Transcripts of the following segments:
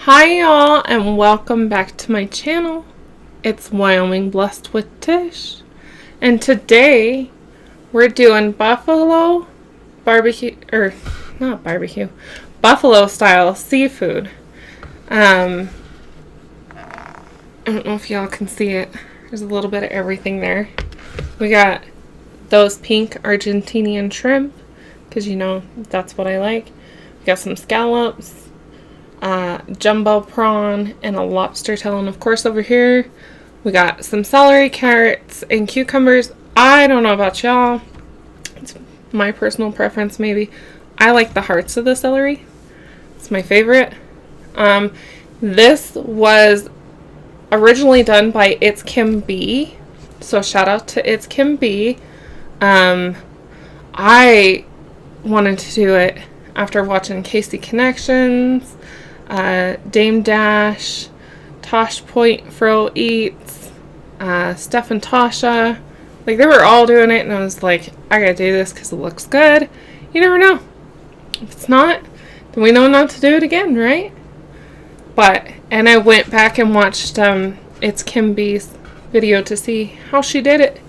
Hi y'all, and welcome back to my channel. It's Wyoming Blessed with Tish, and today we're doing buffalo style seafood. I don't know if y'all can see it. There's a little bit of everything there. We got those pink Argentinian shrimp, because you know that's what I like. We got some scallops, jumbo prawn, and a lobster tail. And of course over here we got some celery, carrots, and cucumbers. I don't know about y'all. It's my personal preference maybe. I like the hearts of the celery. It's my favorite. This was originally done by ItsKimb B. So shout out to ItsKimb B. I wanted to do it after watching Casey Connections, Dame Dash, Tosh Point Fro Eats, Steph and Tasha. Like, they were all doing it, and I was like, I gotta do this because it looks good. You never know. If it's not, then we know not to do it again, right? And I went back and watched ItsKimb B's video to see how she did it.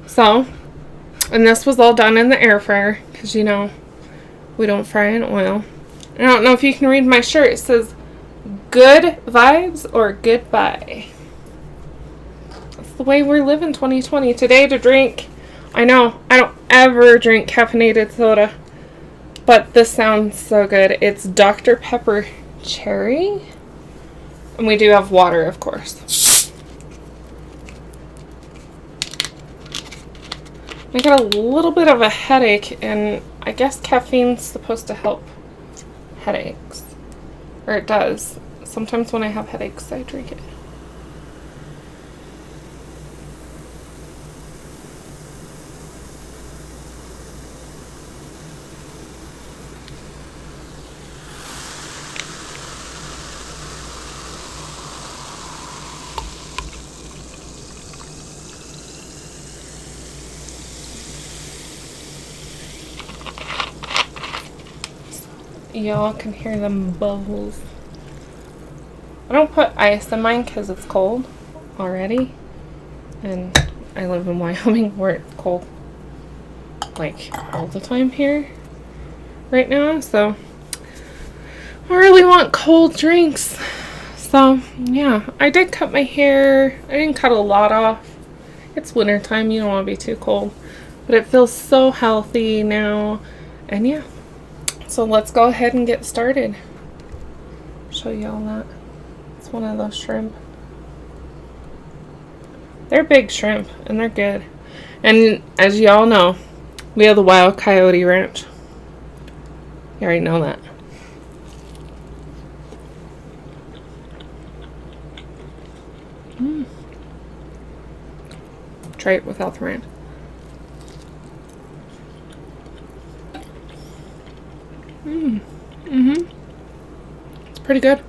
So, and this was all done in the air fryer because, you know, we don't fry in oil. I don't know if you can read my shirt. It says, good vibes or goodbye. That's the way we're living 2020. Today to drink, I know, I don't ever drink caffeinated soda, but this sounds so good. It's Dr. Pepper Cherry. And we do have water, of course. I got a little bit of a headache, and I guess caffeine's supposed to help headaches. Or it does. Sometimes when I have headaches, I drink it. Y'all can hear them bubbles. I don't put ice in mine because it's cold already. And I live in Wyoming where it's cold like all the time here right now. So I really want cold drinks. So yeah, I did cut my hair. I didn't cut a lot off. It's winter time. You don't want to be too cold. But it feels so healthy now. And yeah. So let's go ahead and get started. Show you all that. It's one of those shrimp. They're big shrimp and they're good. And as you all know, we have the Wild Coyote Ranch. You already know that. Try it without the ranch. It's pretty good.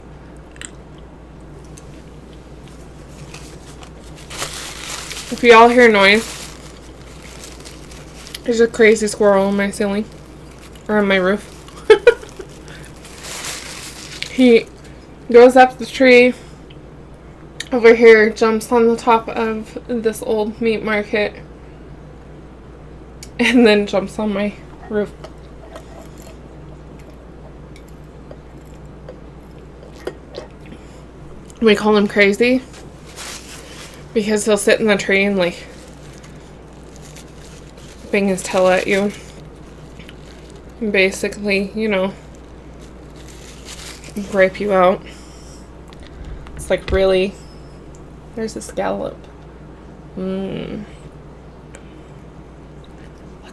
If y'all hear noise, there's a crazy squirrel on my ceiling. Or on my roof. He goes up the tree over here, jumps on the top of this old meat market, and then jumps on my roof. We call him crazy because he'll sit in the tree and like bang his tail at you and basically, you know, rape you out. It's like, really? There's a scallop. Look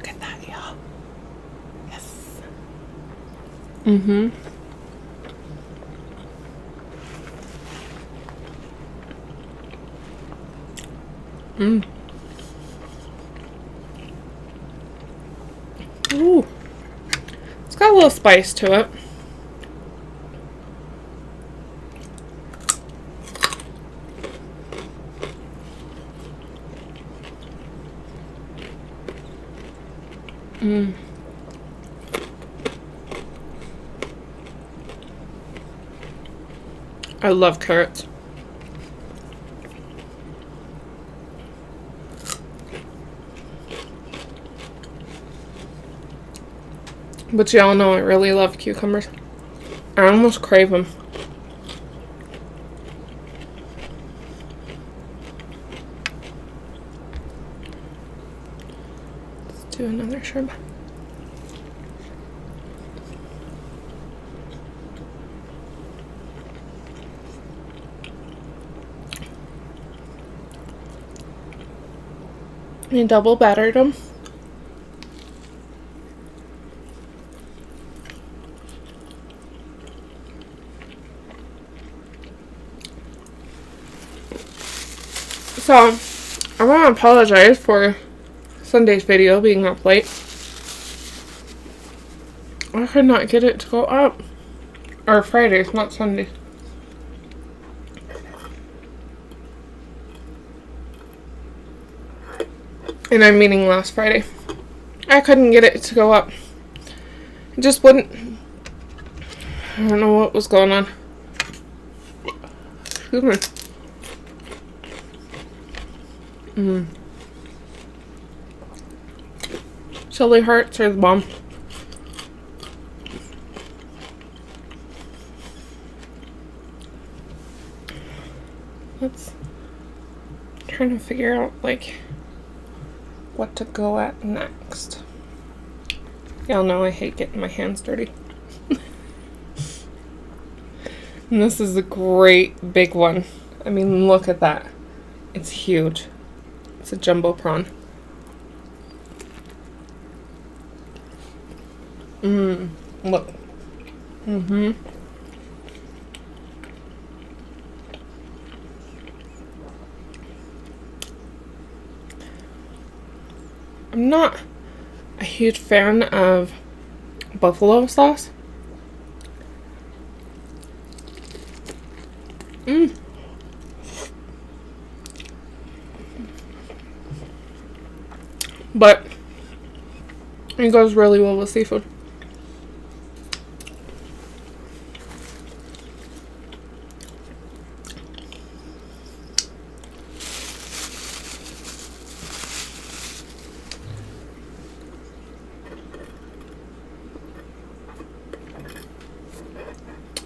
at that, y'all. Yes. Ooh. It's got a little spice to it. I love carrots. But y'all know I really love cucumbers. I almost crave them. Let's do another shrimp. I double battered them. So, I want to apologize for Sunday's video being up late. I could not get it to go up. Or Fridays, not Sundays. And I'm meaning last Friday. I couldn't get it to go up. It just wouldn't. I don't know what was going on. Excuse me. Chili hearts are the bomb. Let's trying to figure out like what to go at next. Y'all know I hate getting my hands dirty. And this is a great big one. I mean, look at that. It's huge. It's a jumbo prawn. Look. I'm not a huge fan of buffalo sauce. But it goes really well with seafood.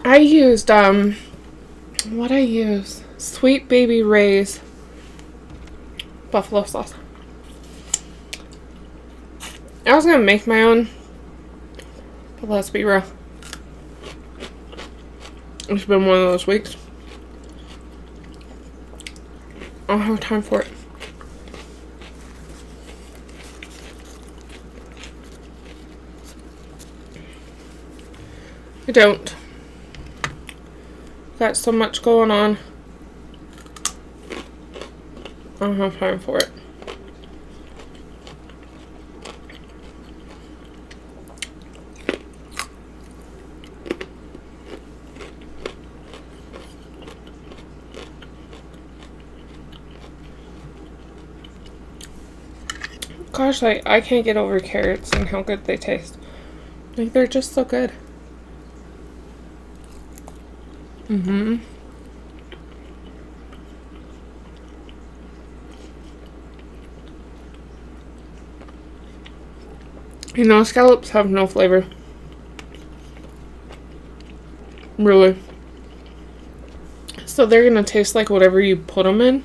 I used, what I use? Sweet Baby Ray's buffalo sauce. I was gonna make my own, but let's be real. It's been one of those weeks. I don't have time for it. I don't. Got so much going on. I don't have time for it. Gosh, I can't get over carrots and how good they taste. Like, they're just so good. You know, scallops have no flavor. Really. So they're gonna taste like whatever you put them in.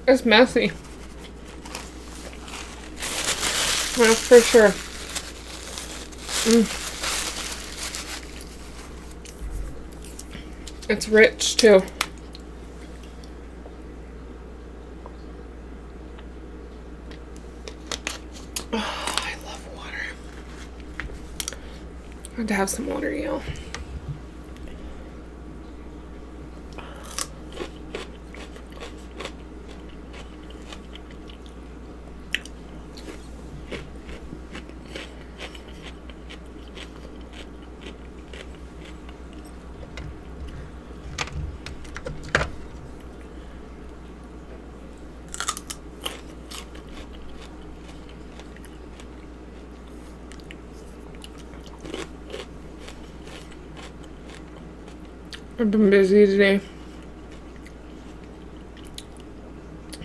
It's messy. That's for sure. It's rich too. Oh, I love water. I had to have some water, y'all. I've been busy today.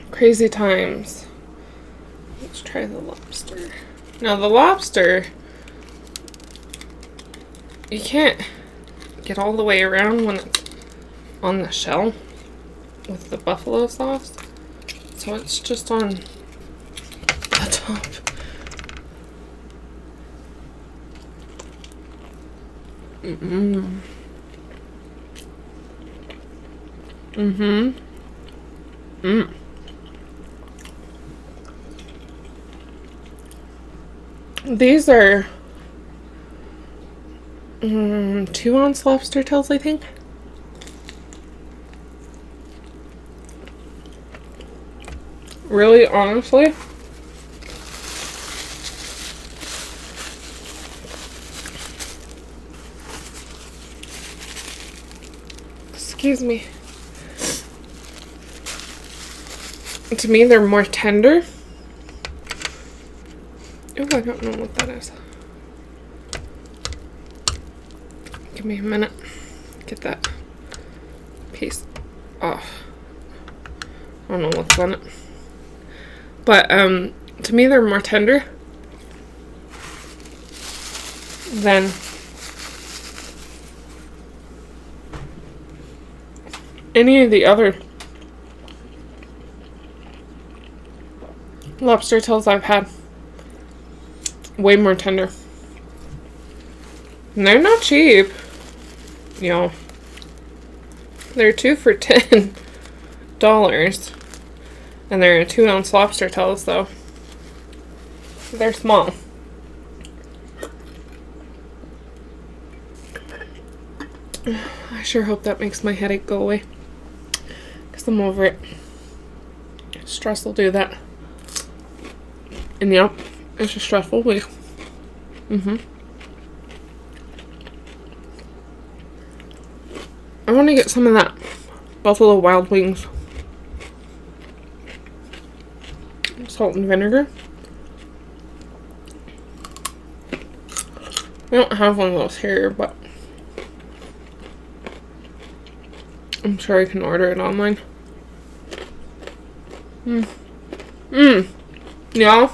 Crazy times. Let's try the lobster. Now the lobster, you can't get all the way around when it's on the shell with the buffalo sauce. So it's just on the top. These are 2-ounce lobster tails, I think. Really, honestly, excuse me. To me, they're more tender. Oh, I don't know what that is. Give me a minute. Get that piece off. I don't know what's on it. But, to me, they're more tender than any of the other lobster tails I've had. Way more tender. And they're not cheap. You know. They're 2 for $10. And they're 2-ounce lobster tails, though. They're small. I sure hope that makes my headache go away. Because I'm over it. Stress will do that. And yep, it's a stressful week. I want to get some of that Buffalo Wild Wings salt and vinegar. I don't have one of those here, but I'm sure I can order it online. Y'all,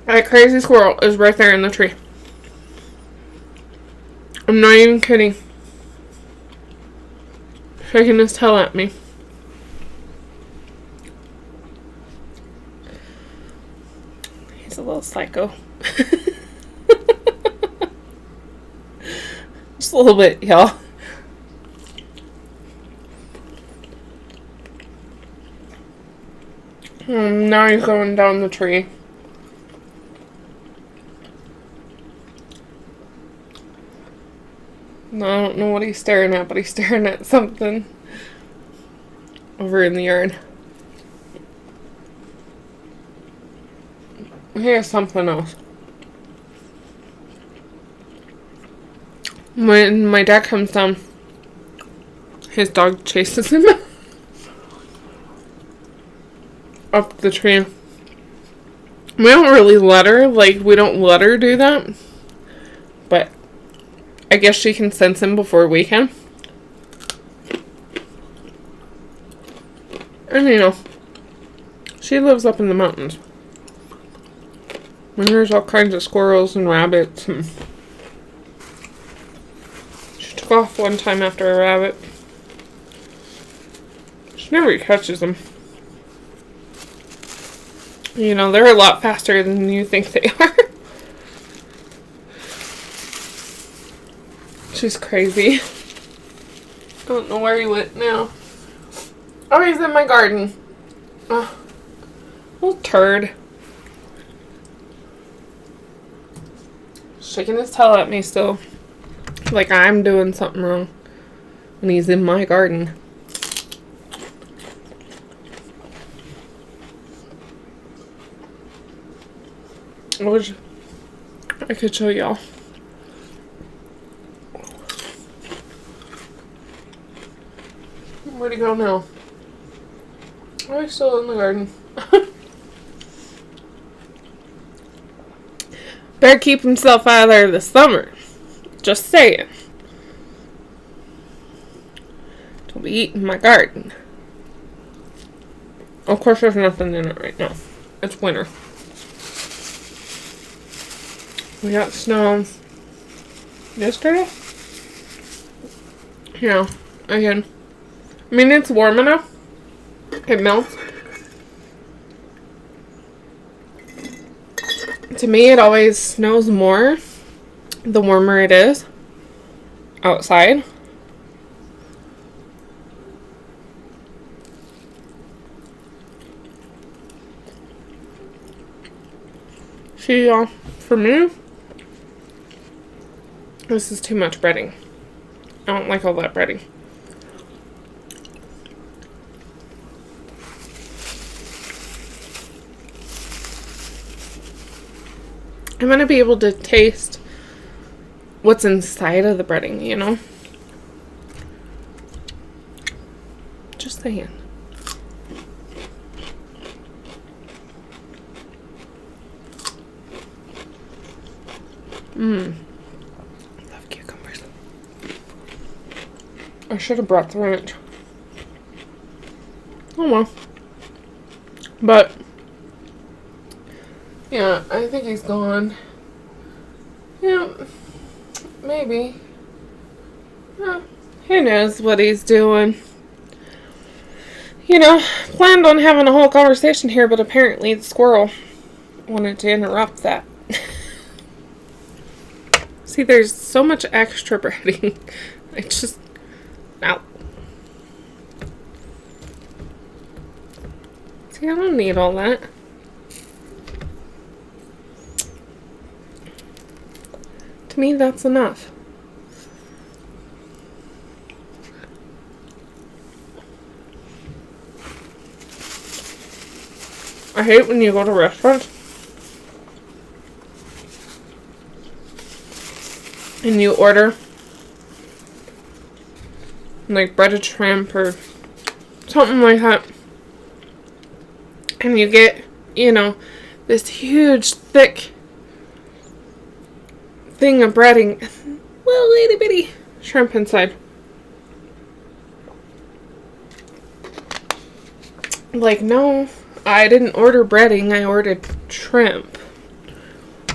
that crazy squirrel is right there in the tree. I'm not even kidding. Shaking his tail at me. He's a little psycho. Just a little bit, y'all. Now he's going down the tree. I don't know what he's staring at, but he's staring at something over in the yard. Here's something else. When my dad comes down, his dog chases him up the tree. We don't really let her, we don't let her do that. But I guess she can sense him before we can. And you know, she lives up in the mountains. And there's all kinds of squirrels and rabbits. And she took off one time after a rabbit. She never catches them. You know, they're a lot faster than you think they are. She's crazy. I don't know where he went now. Oh, he's in my garden. Oh, little turd. Shaking his tail at me still. Like I'm doing something wrong. And he's in my garden. I could show y'all. Where'd he go now? Oh, he's still in the garden. Better keep himself out of there this summer. Just saying. be eating my garden. Of course, there's nothing in it right now. It's winter. We got snow yesterday. Yeah, again. I mean, it's warm enough. It melts. To me, it always snows more the warmer it is outside. See, for me, this is too much breading. I don't like all that breading. I'm going to be able to taste what's inside of the breading, you know? Just saying. Love cucumbers. I should have brought the ranch. Oh well. But yeah, I think he's gone. Yeah, maybe. Yeah, who knows what he's doing. You know, planned on having a whole conversation here, but apparently the squirrel wanted to interrupt that. See, there's so much extra breading. I just... Ow. See, I don't need all that. To me, that's enough. I hate when you go to restaurants and you order like breaded shrimp or something like that, and you get, you know, this huge thick thing of breading, little itty bitty shrimp inside. Like, no, I didn't order breading, I ordered shrimp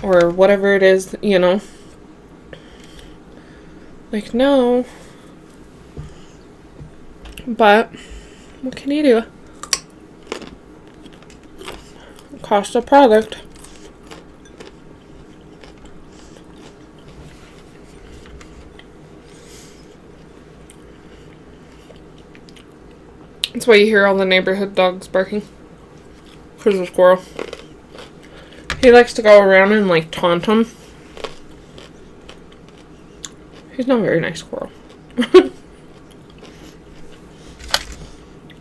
or whatever it is, you know. Like, no. But what can you do? Cost of product. That's why you hear all the neighborhood dogs barking. Because of Squirrel. He likes to go around and like taunt them. He's not a very nice squirrel.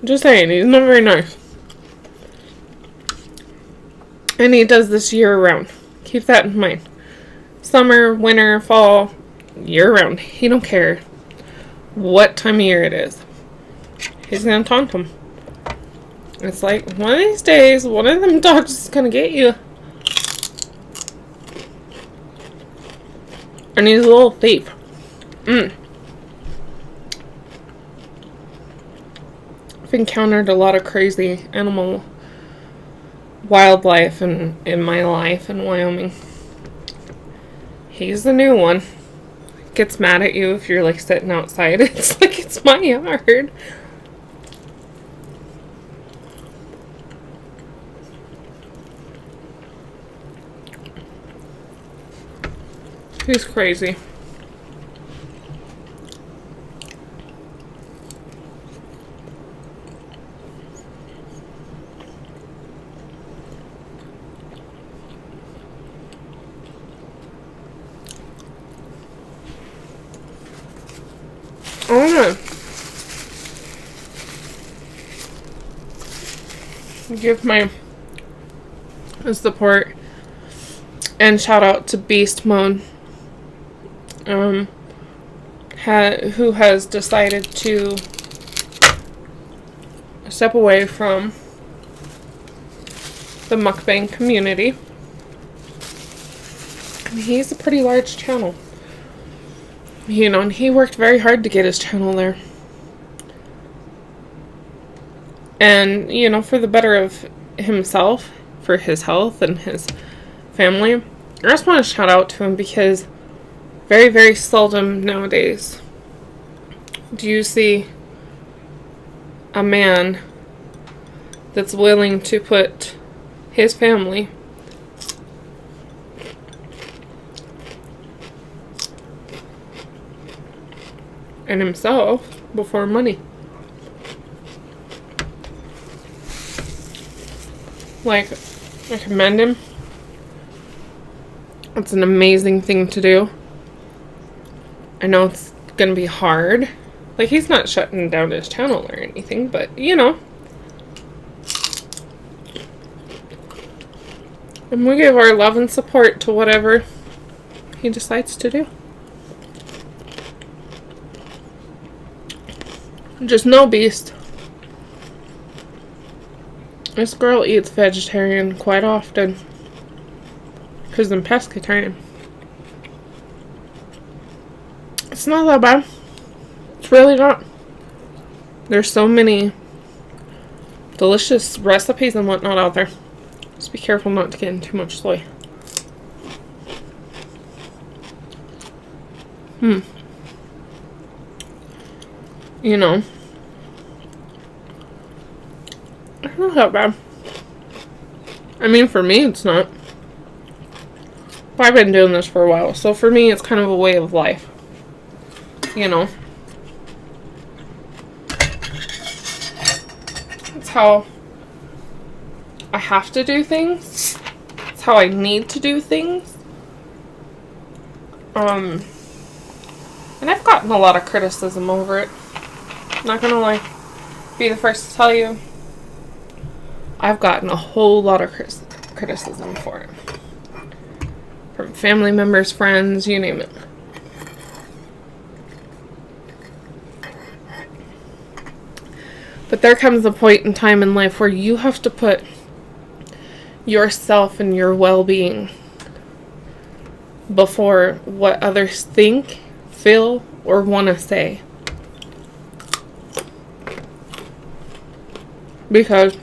Just saying, he's not very nice. And he does this year round. Keep that in mind. Summer, winter, fall, year round. He don't care what time of year it is. He's gonna taunt him. It's like, one of these days, one of them dogs is gonna get you. And he's a little thief. I've encountered a lot of crazy animal wildlife in my life in Wyoming. He's the new one. Gets mad at you if you're like sitting outside. It's like, it's my yard. He's crazy. I don't know. Give my support and shout out to Beast Mode, who has decided to step away from the mukbang community. And he's a pretty large channel. You know, and he worked very hard to get his channel there. And, you know, for the better of himself, for his health and his family, I just want to shout out to him, because very, very seldom nowadays do you see a man that's willing to put his family and himself before money. Like, I commend him. It's an amazing thing to do. I know it's gonna be hard. Like, he's not shutting down his channel or anything, but, you know. And we give our love and support to whatever he decides to do. Just no beast. This girl eats vegetarian quite often, because I'm pescatarian. It's not that bad. It's really not. There's so many delicious recipes and whatnot out there. Just be careful not to get in too much soy. You know, it's not that bad. I mean, for me, it's not. But I've been doing this for a while, so for me, it's kind of a way of life. You know. It's how I have to do things. It's how I need to do things. And I've gotten a lot of criticism over it. Not gonna lie. Be the first to tell you. I've gotten a whole lot of criticism for it. From family members, friends, you name it. But there comes a point in time in life where you have to put yourself and your well-being before what others think, feel, or want to say. Because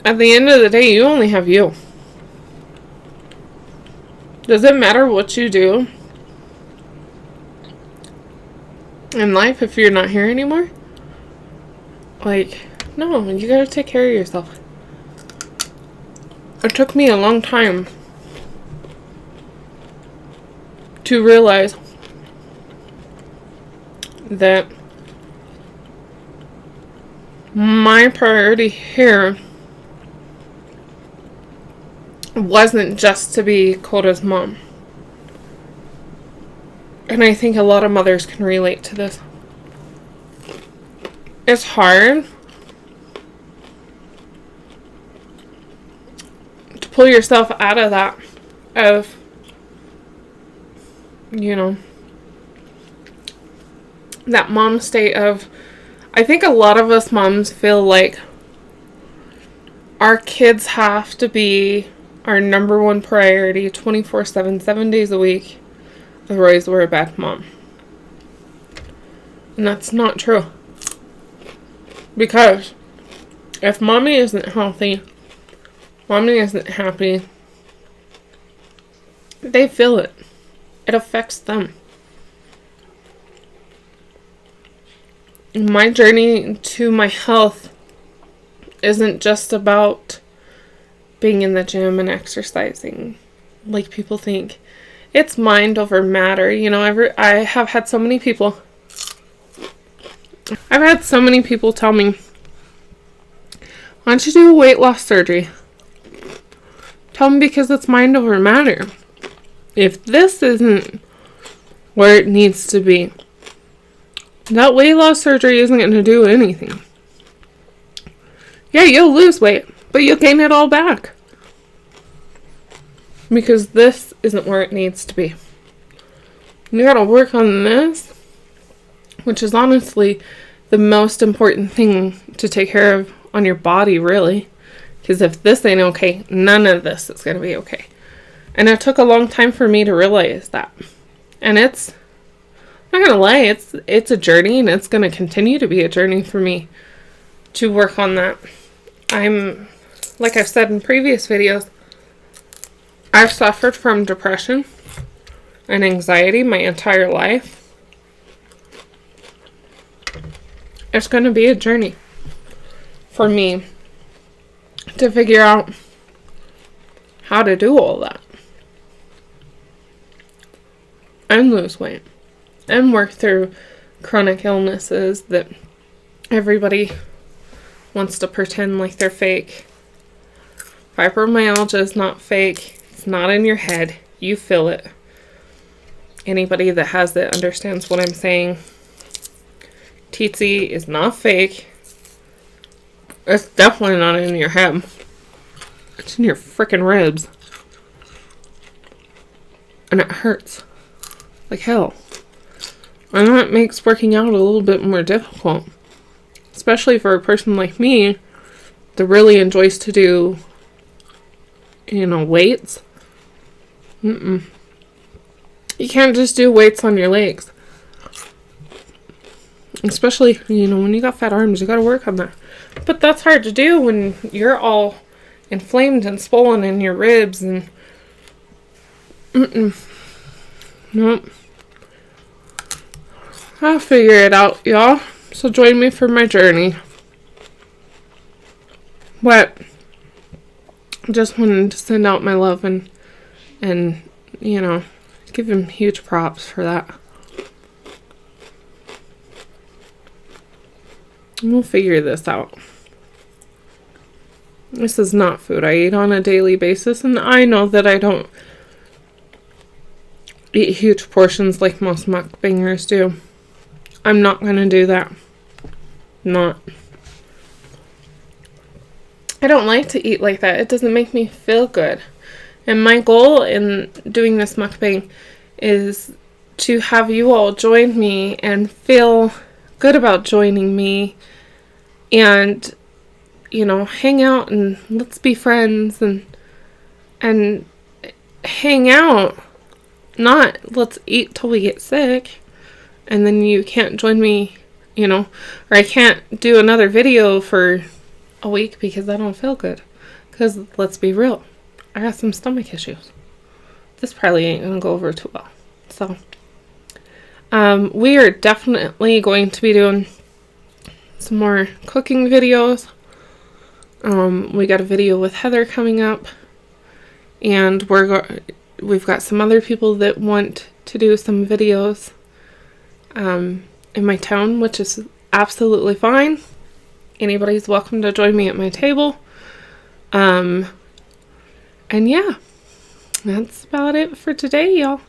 at the end of the day, you only have you. Does it matter what you do in life if you're not here anymore? Like, no, you gotta take care of yourself. It took me a long time to realize that my priority here wasn't just to be Coda's mom. And I think a lot of mothers can relate to this. It's hard to pull yourself out of that, of, you know, that mom state of, I think a lot of us moms feel like our kids have to be our number one priority 24/7, 7 days a week. Otherwise, we're a bad mom. And that's not true. Because if mommy isn't healthy, mommy isn't happy, they feel it. It affects them. My journey to my health isn't just about being in the gym and exercising like people think. It's mind over matter. You know, I've had so many people tell me, why don't you do a weight loss surgery? Tell them because it's mind over matter. If this isn't where it needs to be, that weight loss surgery isn't going to do anything. Yeah, you'll lose weight, but you'll gain it all back. Because this isn't where it needs to be. You gotta work on this, which is honestly the most important thing to take care of on your body, really. Because if this ain't okay, none of this is gonna be okay. And it took a long time for me to realize that. And it's not gonna lie, it's a journey, and it's gonna continue to be a journey for me to work on that. Like I've said in previous videos, I've suffered from depression and anxiety my entire life. It's going to be a journey for me to figure out how to do all that and lose weight and work through chronic illnesses that everybody wants to pretend like they're fake. Fibromyalgia is not fake. It's not in your head. You feel it. Anybody that has it understands what I'm saying. TT is not fake. It's definitely not in your head. It's in your freaking ribs. And it hurts like hell. And that makes working out a little bit more difficult. Especially for a person like me that really enjoys to do, weights. You can't just do weights on your legs. Especially, when you got fat arms, you gotta work on that. But that's hard to do when you're all inflamed and swollen in your ribs and... Nope. I'll figure it out, y'all. So join me for my journey. But just wanted to send out my love and give him huge props for that. We'll figure this out. This is not food I eat on a daily basis, and I know that I don't eat huge portions like most mukbangers do. I'm not going to do that. Not. I don't like to eat like that. It doesn't make me feel good. And my goal in doing this mukbang is to have you all join me and feel good about joining me and, hang out and let's be friends and hang out. Not let's eat till we get sick and then you can't join me, or I can't do another video for a week because I don't feel good. Because let's be real, I got some stomach issues. This probably ain't gonna go over too well. So, we are definitely going to be doing some more cooking videos. We got a video with Heather coming up, and we've got some other people that want to do some videos in my town, which is absolutely fine. Anybody's welcome to join me at my table. And yeah, that's about it for today, y'all.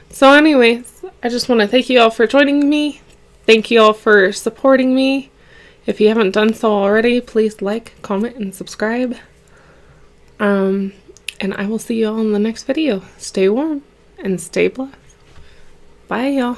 So anyways, I just want to thank you all for joining me. Thank you all for supporting me. If you haven't done so already, please like, comment, and subscribe. And I will see you all in the next video. Stay warm and stay blessed. Bye, y'all.